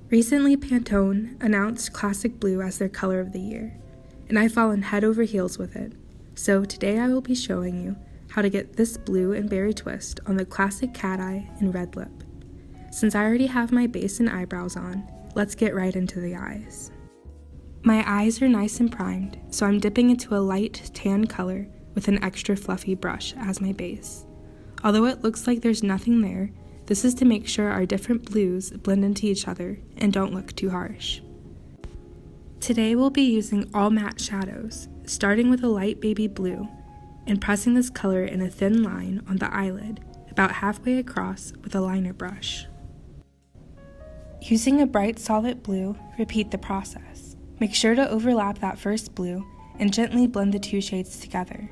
Recently, Pantone announced classic blue as their color of the year, and I've fallen head over heels with it. So today I will be showing you how to get this blue and berry twist on the classic cat eye and red lip. Since I already have my base and eyebrows on, let's get right into the eyes. My eyes are nice and primed, so I'm dipping into a light tan color with an extra fluffy brush as my base. Although it looks like there's nothing there, this is to make sure our different blues blend into each other and don't look too harsh. Today we'll be using all matte shadows, starting with a light baby blue and pressing this color in a thin line on the eyelid about halfway across with a liner brush. Using a bright solid blue, repeat the process. Make sure to overlap that first blue and gently blend the two shades together.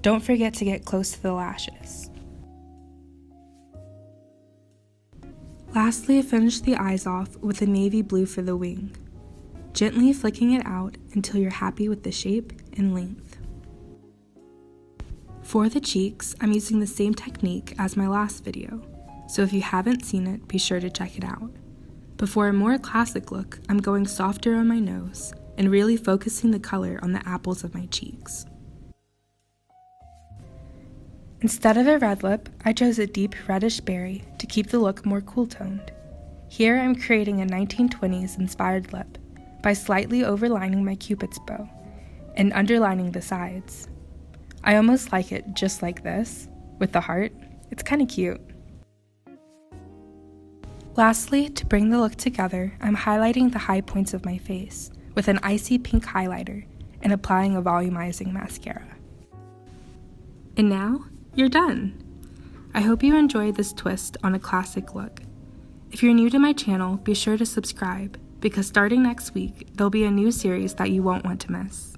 Don't forget to get close to the lashes. Lastly, finish the eyes off with a navy blue for the wing, gently flicking it out until you're happy with the shape and length. For the cheeks, I'm using the same technique as my last video, so if you haven't seen it, be sure to check it out. But for a more classic look, I'm going softer on my nose and really focusing the color on the apples of my cheeks. Instead of a red lip, I chose a deep reddish berry to keep the look more cool-toned. Here I'm creating a 1920s inspired lip by slightly overlining my cupid's bow and underlining the sides. I almost like it just like this, with the heart. It's kinda cute. Lastly, to bring the look together, I'm highlighting the high points of my face with an icy pink highlighter and applying a volumizing mascara. And now, you're done! I hope you enjoyed this twist on a classic look. If you're new to my channel, be sure to subscribe, because starting next week, there'll be a new series that you won't want to miss.